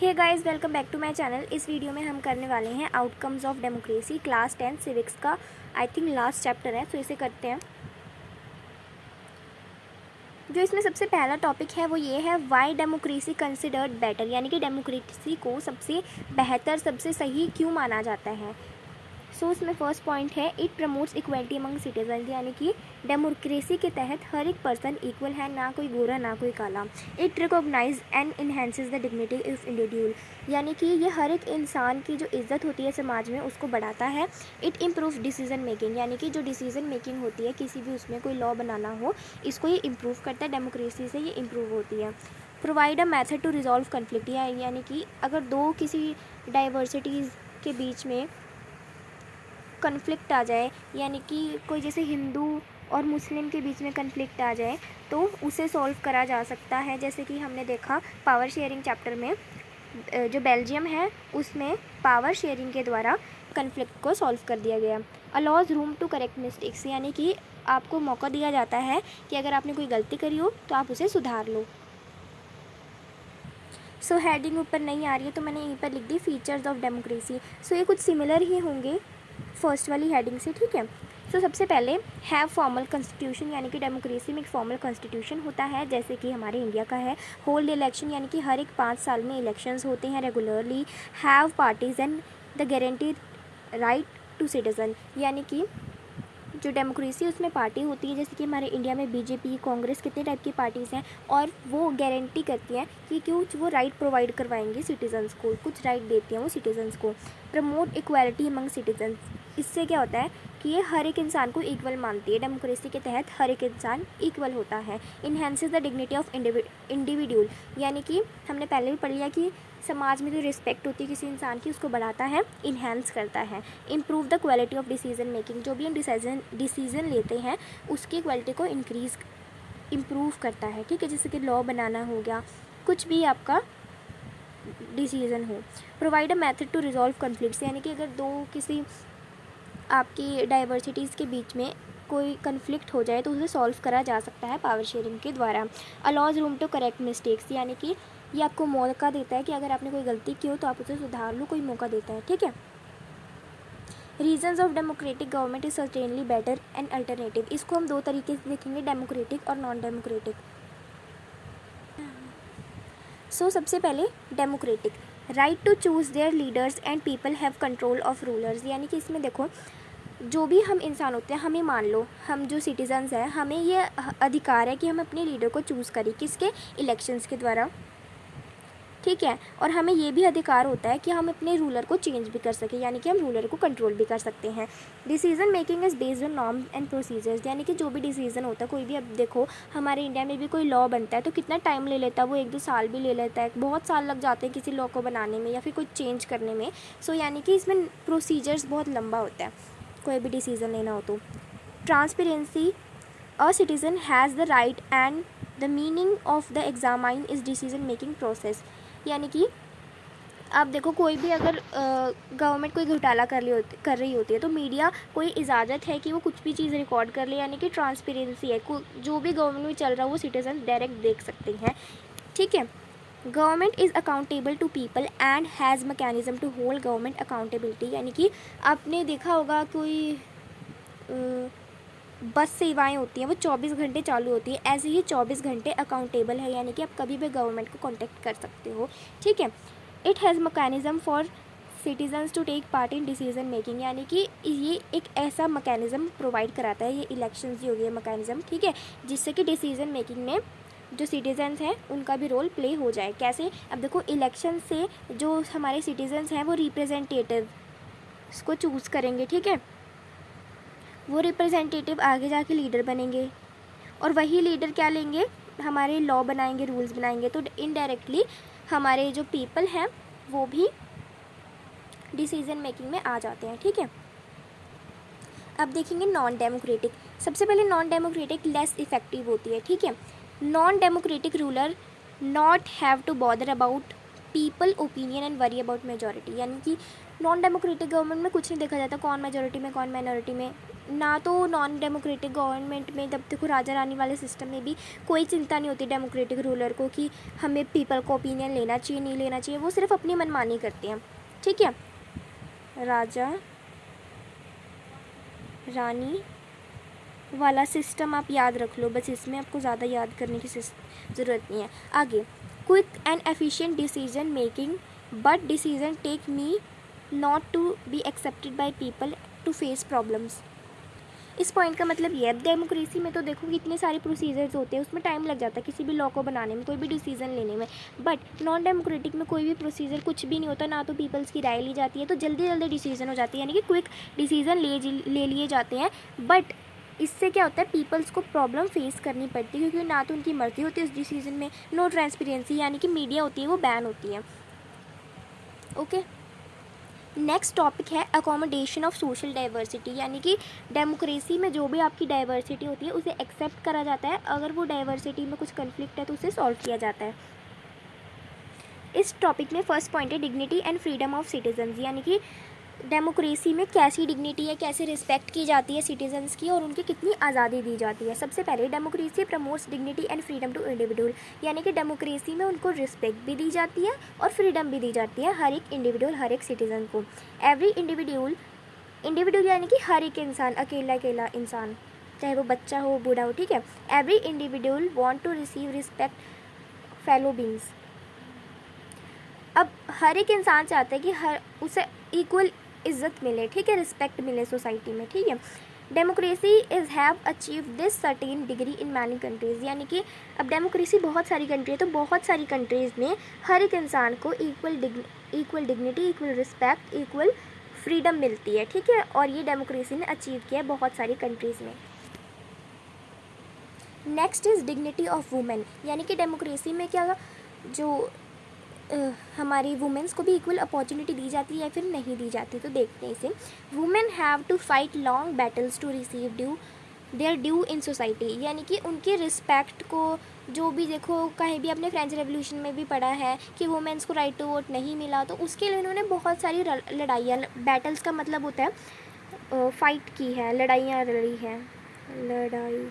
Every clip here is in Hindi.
Hey guys, welcome back to my channel. इस वीडियो में हम करने वाले हैं outcomes of democracy class 10 civics का आई थिंक लास्ट चैप्टर है, तो इसे करते हैं। जो इसमें सबसे पहला टॉपिक है वो ये है वाई डेमोक्रेसी कंसिडर्ड बेटर, यानी कि डेमोक्रेसी को सबसे बेहतर सबसे सही क्यों माना जाता है। सो इसमें फर्स्ट पॉइंट है it promotes equality among citizen, यानी कि डेमोक्रेसी के तहत हर एक पर्सन इक्वल है, ना कोई गोरा ना कोई काला। It recognise and enhances the dignity of individual, यानी कि ये हर एक इंसान की जो इज्जत होती है समाज में उसको बढ़ाता है। इट इम्प्रूव डिसीजन मेकिंग, यानी कि जो डिसीजन मेकिंग होती है किसी भी उसमें कोई लॉ बनाना हो इसको ये इम्प्रूव करता है, डेमोक्रेसी से ये इम्प्रूव होती है। Provide a method to resolve conflict, यानी कि अगर दो किसी डाइवर्सिटीज़ के बीच में कन्फ्लिक्ट आ जाए, यानी कि कोई जैसे हिंदू और मुस्लिम के बीच में कन्फ्लिक्ट आ जाए तो उसे सॉल्व करा जा सकता है। जैसे कि हमने देखा पावर शेयरिंग चैप्टर में जो बेल्जियम है उसमें पावर शेयरिंग के द्वारा कन्फ्लिक्ट को सॉल्व कर दिया गया। Allows room to correct mistakes, यानी कि आपको मौका दिया जाता है कि अगर आपने कोई गलती करी हो तो आप उसे सुधार लो। सो हेडिंग ऊपर नहीं आ रही है तो मैंने यहीं पर लिख दी फीचर्स ऑफ डेमोक्रेसी। सो ये कुछ सिमिलर ही होंगे फर्स्ट वाली हेडिंग से, ठीक है। सो सबसे पहले हैव फॉर्मल कॉन्स्टिट्यूशन, यानी कि डेमोक्रेसी में एक फॉर्मल कॉन्स्टिट्यूशन होता है जैसे कि हमारे इंडिया का है। होल्ड इलेक्शन, यानी कि हर एक 5 साल में इलेक्शंस होते हैं regularly. Have parties and the guaranteed right to citizen, यानी कि जो डेमोक्रेसी उसमें पार्टी होती है जैसे कि हमारे इंडिया में बीजेपी कांग्रेस कितने टाइप की पार्टीज़ हैं और वो गारंटी करती हैं कि क्यों वो राइट प्रोवाइड करवाएंगे सिटीजन्स को, कुछ राइट देती हैं वो सिटीजन्स को। प्रमोट इक्वालिटी अमंग सिटीजन्स, इससे क्या होता है कि ये हर एक इंसान को इक्वल मानती है, डेमोक्रेसी के तहत हर एक इंसान इक्वल होता है। Enhances the dignity of individual, यानी कि हमने पहले भी पढ़ लिया कि समाज में जो रिस्पेक्ट होती है किसी इंसान की उसको बढ़ाता है, इन्हेंस करता है। Improve the quality of decision making, जो भी हम डिसीजन लेते हैं उसकी क्वालिटी को इम्प्रूव करता है, ठीक है। जैसे कि लॉ बनाना हो गया, कुछ भी आपका डिसीजन हो। Provide a method to resolve conflicts, यानी कि अगर दो किसी आपकी डाइवर्सिटीज़ के बीच में कोई कन्फ्लिक्ट हो जाए तो उसे सॉल्व करा जा सकता है पावर शेयरिंग के द्वारा। Allows room to correct mistakes, यानी कि ये आपको मौका देता है कि अगर आपने कोई गलती की हो तो आप उसे सुधार लो, कोई मौका देता है, ठीक है। Reasons of democratic government is certainly better and alternative, इसको हम दो तरीके से देखेंगे, डेमोक्रेटिक और नॉन डेमोक्रेटिक। सो सबसे पहले democratic, right to choose their leaders and people have control of rulers, यानी कि इसमें देखो जो भी हम इंसान होते हैं, हमें मान लो हम जो सिटीजन्स हैं हमें ये अधिकार है कि हम अपने लीडर को चूज़ करें, किसके, इलेक्शंस के द्वारा, ठीक है। और हमें ये भी अधिकार होता है कि हम अपने रूलर को चेंज भी कर सकें, यानी कि हम रूलर को कंट्रोल भी कर सकते हैं। Decision making is based on norms and procedures, यानी कि जो भी डिसीजन होता है कोई भी, अब देखो हमारे इंडिया में भी कोई लॉ बनता है तो कितना टाइम ले लेता है, वो 1-2 साल भी ले लेता है, बहुत साल लग जाते हैं किसी लॉ को बनाने में या फिर कोई चेंज करने में। सो यानी कि इसमें प्रोसीजर्स बहुत लंबा होता है कोई भी डिसीजन लेना हो तो। Transparency, a citizen has the right and the meaning of the examine is decision making process, यानी कि आप देखो कोई भी अगर गवर्नमेंट कोई घोटाला कर रही होती है तो मीडिया को इजाज़त है कि वो कुछ भी चीज़ रिकॉर्ड कर ले, यानी कि ट्रांसपेरेंसी है, जो भी गवर्नमेंट में चल रहा है वो सिटीजन डायरेक्ट देख सकते हैं, ठीक है। Government is accountable to people and has mechanism to hold government accountability, यानी कि आपने देखा होगा कोई बस सेवाएं होती हैं वो 24 घंटे चालू होती है, ऐसे ही 24 घंटे अकाउंटेबल है, यानी कि आप कभी भी गवर्नमेंट को कांटेक्ट कर सकते हो, ठीक है। It has mechanism for citizens to take part in decision making, यानी कि ये एक ऐसा मैकेनिज्म प्रोवाइड कराता है, ये इलेक्शंस ही हो गया मैकेनिज्म, ठीक है, जिससे कि डिसीजन मेकिंग में जो सिटीजन्स हैं उनका भी रोल प्ले हो जाए। कैसे, अब देखो इलेक्शन से जो हमारे सिटीजन्स हैं वो रिप्रेजेंटेटिव को चूज़ करेंगे, ठीक है, वो रिप्रेजेंटेटिव आगे जाके लीडर बनेंगे और वही लीडर क्या लेंगे, हमारे लॉ बनाएंगे, रूल्स बनाएंगे, तो इनडायरेक्टली हमारे जो पीपल हैं वो भी डिसीजन मेकिंग में आ जाते हैं, ठीक है। अब देखेंगे नॉन डेमोक्रेटिक। सबसे पहले नॉन डेमोक्रेटिक लेस इफेक्टिव होती है, ठीक है। Non democratic ruler not have to bother about people opinion and worry about majority, यानी कि नॉन डेमोक्रेटिक गवर्नमेंट में कुछ नहीं देखा जाता कौन मेजॉरिटी में कौन माइनॉरिटी में, ना तो नॉन डेमोक्रेटिक गवर्नमेंट में, जब देखो राजा रानी वाले सिस्टम में भी कोई चिंता नहीं होती डेमोक्रेटिक रूलर को कि हमें पीपल को ओपिनियन लेना चाहिए नहीं लेना चाहिए, वो सिर्फ अपनी मनमानी करते हैं, ठीक है। राजा रानी वाला सिस्टम आप याद रख लो बस, इसमें आपको ज़्यादा याद करने की ज़रूरत नहीं है। आगे, quick and efficient decision making, but decision take me not to be accepted by people to face problems. इस पॉइंट का मतलब ये है, डेमोक्रेसी में तो देखो कितने सारे प्रोसीजर्स होते हैं, उसमें टाइम लग जाता है किसी भी लॉ को बनाने में, कोई भी डिसीजन लेने में। बट नॉन डेमोक्रेटिक में कोई भी प्रोसीजर कुछ भी नहीं होता, ना तो पीपल्स की राय ली जाती है, तो जल्दी जल्दी डिसीजन हो जाती है, यानी कि क्विक डिसीजन ले लिए जाते हैं। बट इससे क्या होता है, पीपल्स को प्रॉब्लम फेस करनी पड़ती है, क्योंकि ना तो उनकी मर्जी होती है उस डिसीजन में, नो ट्रांसपेरेंसी यानी कि मीडिया होती है वो बैन होती है। ओके, नेक्स्ट टॉपिक है अकोमोडेशन ऑफ सोशल डाइवर्सिटी, यानी कि डेमोक्रेसी में जो भी आपकी डाइवर्सिटी होती है उसे एक्सेप्ट करा जाता है, अगर वो डाइवर्सिटी में कुछ कन्फ्लिक्ट है तो उसे सॉल्व किया जाता है। इस टॉपिक में फर्स्ट पॉइंट है dignity and freedom of citizens, यानी कि डेमोक्रेसी में कैसी डिग्निटी है, कैसे रिस्पेक्ट की जाती है सिटीजन्स की और उनकी कितनी आज़ादी दी जाती है। सबसे पहले democracy promotes dignity and freedom to individual, यानी कि डेमोक्रेसी में उनको रिस्पेक्ट भी दी जाती है और फ्रीडम भी दी जाती है हर एक इंडिविजुअल, हर एक सिटीज़न को। एवरी इंडिविजुअल यानी कि हर एक इंसान, अकेला अकेला इंसान, चाहे वो बच्चा हो बूढ़ा हो, ठीक है। Every individual want to receive respect fellow beings, अब हर एक इंसान चाहता है कि उसे इक्वल इज्जत मिले, ठीक है, रिस्पेक्ट मिले सोसाइटी में, ठीक है। Democracy is have achieve this certain degree in many countries, यानी कि अब डेमोक्रेसी बहुत सारी कंट्री है, तो बहुत सारी कंट्रीज़ में हर एक इंसान को equal dignity, equal respect, equal freedom मिलती है, ठीक है। और ये डेमोक्रेसी ने अचीव किया है बहुत सारी कंट्रीज़ में। Next is dignity of women, यानी कि डेमोक्रेसी में क्या जो हमारी वुमेंस को भी इक्वल अपॉर्चुनिटी दी जाती है या फिर नहीं दी जाती, तो देखते हैं इसे। Women have to fight long battles to receive their due in society, यानी कि उनके रिस्पेक्ट को, जो भी देखो कहीं भी अपने फ्रेंच रेवोल्यूशन में भी पढ़ा है कि वुमेन्स को राइट टू वोट नहीं मिला, तो उसके लिए उन्होंने बहुत सारी लड़ाइयाँ, बैटल्स का मतलब होता है फाइट की है, लड़ाइयाँ लड़ी हैं, लड़ाई,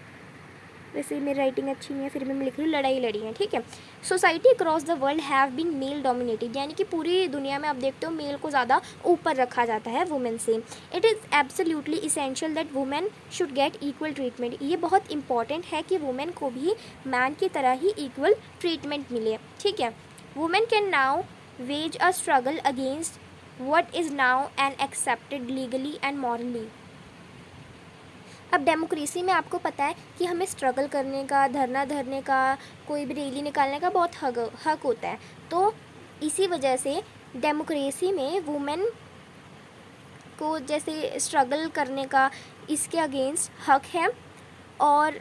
वैसे मेरी राइटिंग अच्छी नहीं है फिर भी मैं लिख रही हूँ लड़ाई लड़ी है, ठीक है। Society across the world have been male dominated, यानी कि पूरी दुनिया में आप देखते हो मेल को ज़्यादा ऊपर रखा जाता है वुमेन से। It is absolutely essential that women should get equal treatment, ये बहुत इंपॉर्टेंट है कि वुमेन को भी मैन की तरह ही इक्वल ट्रीटमेंट मिले, ठीक है। Women can now wage a struggle against what is now and accepted legally and morally. अब डेमोक्रेसी में आपको पता है कि हमें स्ट्रगल करने का, धरना धरने का, कोई भी रैली निकालने का बहुत हक होता है, तो इसी वजह से डेमोक्रेसी में वुमेन को जैसे स्ट्रगल करने का इसके अगेंस्ट हक है, और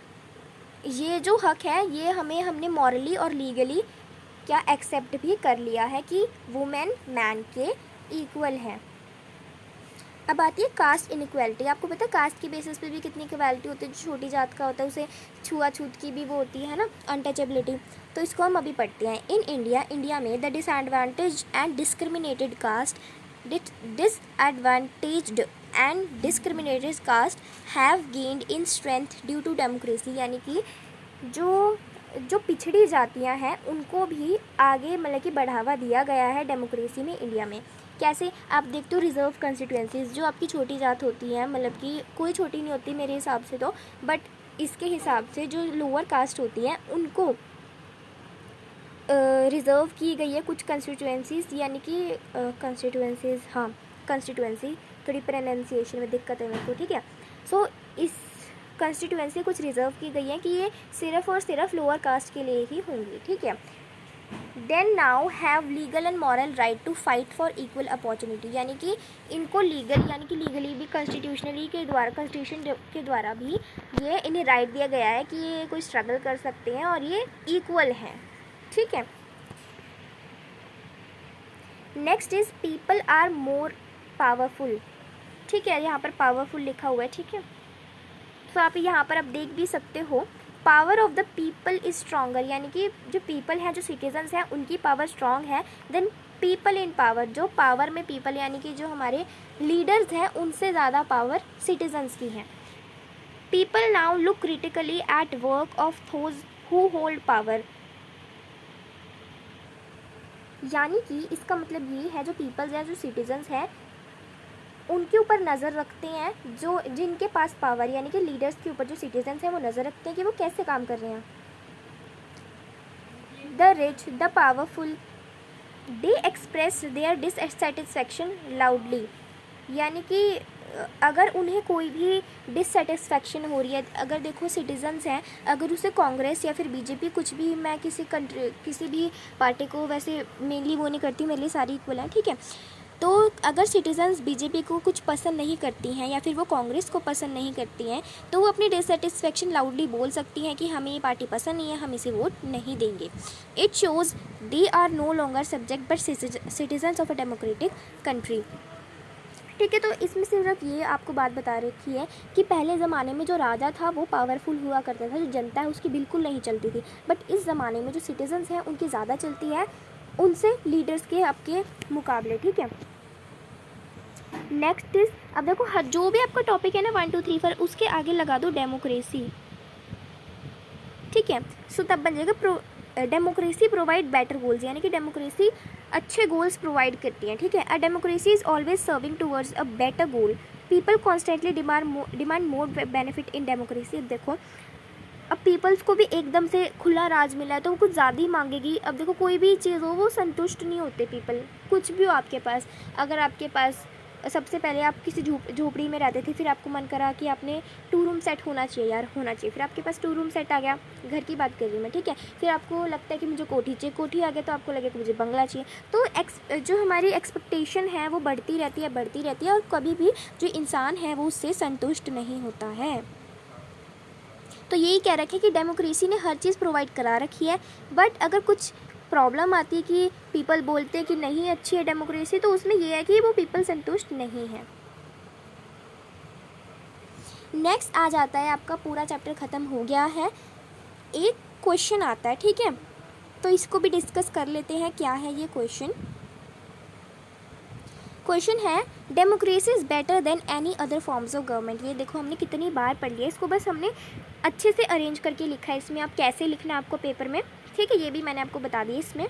ये जो हक है ये हमने मॉरली और लीगली क्या एक्सेप्ट भी कर लिया है कि वुमेन मैन के इक्वल है। अब आती है कास्ट इनइक्वालिटी, आपको पता है कास्ट की बेसिस पे भी कितनी इक्वालिटी होती है, जो छोटी जात का होता है उसे छुआछूत की भी वो होती है ना, अनटचेबिलिटी, तो इसको हम अभी पढ़ते हैं। इन इंडिया में the disadvantaged and discriminated caste disadvantaged and discriminated caste have gained in strength due to democracy, यानी कि जो पिछड़ी जातियां हैं उनको भी आगे मतलब कि बढ़ावा दिया गया है डेमोक्रेसी में इंडिया में। कैसे, आप देखते हो रिजर्व कंस्टिट्यूएंसीज, जो आपकी छोटी जात होती है, मतलब कि कोई छोटी नहीं होती मेरे हिसाब से तो, बट इसके हिसाब से जो लोअर कास्ट होती है उनको रिज़र्व की गई है कुछ कंस्टिट्यूएंसीज, यानी कि कंस्टिट्यूएंसीज, हाँ कंस्टिट्यूएंसी, थोड़ी प्रोनाउंसिएशन में दिक्कत है मेरे को, ठीक है। सो इस कंस्टिट्यूएंसी कुछ रिज़र्व की गई है कि ये सिर्फ़ और सिर्फ लोअर कास्ट के लिए ही होंगी, ठीक है। Then now have legal and moral right to fight for equal opportunity, यानी कि इनको लीगल यानी कि लीगली भी कॉन्स्टिट्यूशन के द्वारा भी ये इन्हें राइट दिया गया है कि ये कोई स्ट्रगल कर सकते हैं और ये इक्वल हैं, ठीक है। Next is people are more powerful, ठीक है, यहाँ पर पावरफुल लिखा हुआ है, ठीक है। तो आप यहाँ पर आप देख भी सकते हो, power of the people is stronger, यानी कि जो पीपल हैं, जो सिटीजन्स हैं, उनकी पावर स्ट्रॉन्ग है देन पीपल इन पावर, जो पावर में पीपल यानी कि जो हमारे लीडर्स हैं उनसे ज़्यादा पावर सिटीजन्स की है। People now look critically at work of those who hold power. यानी कि इसका मतलब ये है जो पीपल्स या जो सिटीजन्स हैं उनके ऊपर नज़र रखते हैं, जो जिनके पास पावर यानी कि लीडर्स के ऊपर जो सिटीजन्स हैं वो नज़र रखते हैं कि वो कैसे काम कर रहे हैं। The rich the powerful they express their dissatisfaction loudly. यानी कि अगर उन्हें कोई भी डिससेटिस्फैक्शन हो रही है, अगर देखो सिटीजन्स हैं, अगर उसे कांग्रेस या फिर बीजेपी कुछ भी, मैं किसी भी पार्टी को वैसे मेनली वो नहीं करती, मेरे लिए सारी इक्वल हैं, ठीक है। तो अगर सिटीजन्स बीजेपी को कुछ पसंद नहीं करती हैं या फिर वो कांग्रेस को पसंद नहीं करती हैं तो वो अपनी डिससेटिस्फैक्शन लाउडली बोल सकती हैं कि हमें ये पार्टी पसंद नहीं है, हम इसे वोट नहीं देंगे। It shows they are no longer subject but citizens of a democratic country. ठीक है, तो इसमें सिर्फ ये आपको बात बता रखी है कि पहले ज़माने में जो राजा था वो पावरफुल हुआ करता था, जो जनता है उसकी बिल्कुल नहीं चलती थी, बट इस ज़माने में जो सिटीजन्स हैं उनकी ज़्यादा चलती है उनसे लीडर्स के आपके मुकाबले। ठीक है, नेक्स्ट इज, अब देखो जो भी आपका टॉपिक है ना 1 2 3 4 उसके आगे लगा दो डेमोक्रेसी। ठीक है, सो तब बन जाएगा डेमोक्रेसी प्रोवाइड बेटर गोल्स, यानी कि डेमोक्रेसी अच्छे गोल्स प्रोवाइड करती हैं। ठीक है, a democracy is always serving towards a better goal, people constantly demand more benefit in democracy. अब देखो, अब पीपल्स को भी एकदम से खुला राज मिला है तो वो कुछ ज़्यादा ही मांगेगी। अब देखो कोई भी चीज़ हो वो संतुष्ट नहीं होते पीपल, कुछ भी हो आपके पास, अगर आपके पास सबसे पहले आप किसी झोपड़ी में रहते थे, फिर आपको मन करा कि आपने 2 रूम सेट होना चाहिए यार, होना चाहिए, फिर आपके पास 2 रूम सेट आ गया, घर की बात कर रही हूँ मैं। ठीक है, फिर आपको लगता है कि मुझे कोठी चाहिए, कोठी आ गया तो आपको लगेगा मुझे बंगला चाहिए। तो जो हमारी एक्सपेक्टेशन है वो बढ़ती रहती है और कभी भी जो इंसान है वो उससे संतुष्ट नहीं होता है। तो यही कह रखे कि डेमोक्रेसी ने हर चीज़ प्रोवाइड करा रखी है, बट अगर कुछ प्रॉब्लम आती है कि पीपल बोलते हैं कि नहीं अच्छी है डेमोक्रेसी, तो उसमें यह है कि वो पीपल संतुष्ट नहीं है। नेक्स्ट आ जाता है, आपका पूरा चैप्टर ख़त्म हो गया है, एक क्वेश्चन आता है। ठीक है, तो इसको भी डिस्कस कर लेते हैं, क्या है ये क्वेश्चन है democracy is better than any other forms of government. ये देखो हमने कितनी बार पढ़ लिया, इसको बस हमने अच्छे से अरेंज करके लिखा है, इसमें आप कैसे लिखना है आपको पेपर में। ठीक है, ये भी मैंने आपको बता दिया। इसमें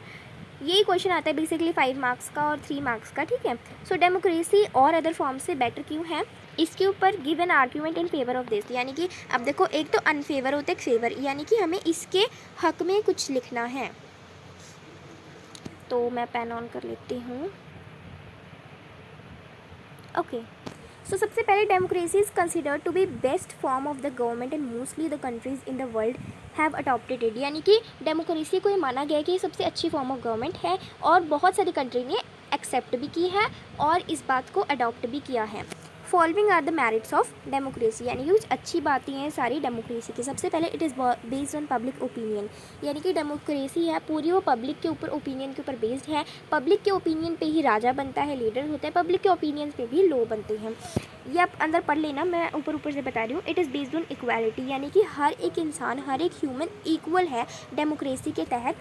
यही क्वेश्चन आता है बेसिकली 5 मार्क्स का और 3 मार्क्स का। ठीक है, सो डेमोक्रेसी और अदर फॉर्म से बेटर क्यों है, इसके ऊपर give an argument in favour of this. यानी कि अब देखो एक तो अनफेवर होता है, एक फेवर, यानी कि हमें इसके हक में कुछ लिखना है। तो मैं पेन ऑन कर लेती हूँ। ओके, सो सबसे पहले democracy is considered to be best form of the government and mostly the countries in the world have adopted it. यानी कि डेमोक्रेसी को ये माना गया है कि ये सबसे अच्छी फॉर्म ऑफ गवर्नमेंट है और बहुत सारी कंट्री ने एक्सेप्ट भी की है और इस बात को अडॉप्ट भी किया है। Following are the merits of democracy, यानी कि कुछ अच्छी बातें हैं सारी डेमोक्रेसी की। सबसे पहले it is based on public opinion, यानी कि डेमोक्रेसी है पूरी वो पब्लिक के ऊपर ओपिनियन के ऊपर बेस्ड है। पब्लिक के ओपिनियन पे ही राजा बनता है, लीडर होता है, पब्लिक के ओपिनियन पे भी लॉ बनते हैं। ये आप अंदर पढ़ लेना, मैं ऊपर से बता रही हूँ। It is based on equality, यानी कि हर एक इंसान, हर एक ह्यूमन इक्वल है डेमोक्रेसी के तहत।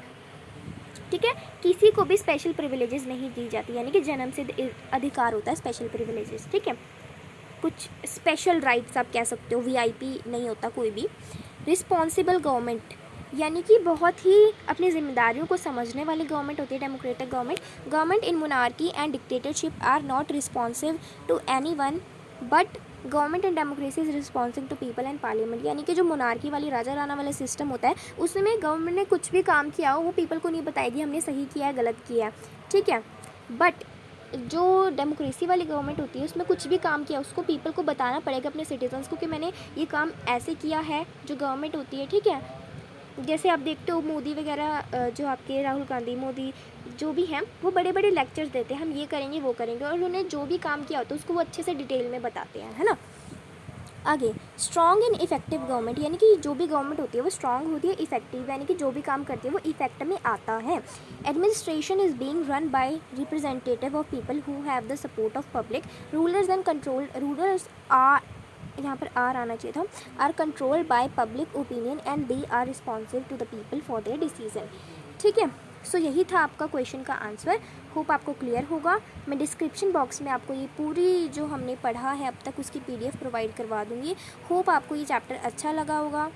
ठीक है, किसी को भी स्पेशल प्रिविलेजेस नहीं दी जाती, यानी कि जन्म से अधिकार होता है स्पेशल प्रिविलेजेस। ठीक है, कुछ स्पेशल राइट्स आप कह सकते हो, वीआईपी नहीं होता कोई भी। रिस्पॉन्सिबल गवर्नमेंट, यानी कि बहुत ही अपनी जिम्मेदारियों को समझने वाली गवर्नमेंट होती है democratic government. Government in monarchy and dictatorship are not responsive to any one but government and democracy is responsive to people and parliament. यानी कि जो मोनार्की वाली राजा राणा वाला सिस्टम होता है उसमें गवर्नमेंट ने कुछ भी काम किया हो वो पीपल को नहीं बताएगी हमने सही किया है गलत किया है। ठीक है, बट जो डेमोक्रेसी वाली गवर्नमेंट होती है उसमें कुछ भी काम किया उसको पीपल को बताना पड़ेगा अपने सिटीजन्स को कि मैंने ये काम ऐसे किया है। जो गवर्नमेंट होती है, ठीक है, जैसे आप देखते हो मोदी वगैरह, जो आपके राहुल गांधी, मोदी जो भी हैं वो बड़े बड़े लेक्चर्स देते हैं, हम ये करेंगे वो करेंगे, और उन्होंने जो भी काम किया होता है उसको वो अच्छे से डिटेल में बताते हैं, है ना। आगे, स्ट्रॉन्ग एंड इफेक्टिव गवर्नमेंट, यानी कि जो भी गवर्नमेंट होती है वो स्ट्रॉन्ग होती है, इफेक्टिव यानी कि जो भी काम करती है वो इफेक्ट में आता है। Administration is being run by representative of people who have the support of public rulers and control rulers are यहाँ पर आर आना चाहिए था, are controlled by public opinion and they are responsive to the people for their decision. ठीक है, सो यही था आपका क्वेश्चन का आंसर। होप आपको क्लियर होगा। मैं डिस्क्रिप्शन बॉक्स में आपको ये पूरी जो हमने पढ़ा है अब तक उसकी PDF प्रोवाइड करवा दूँगी। होप आपको ये चैप्टर अच्छा लगा होगा।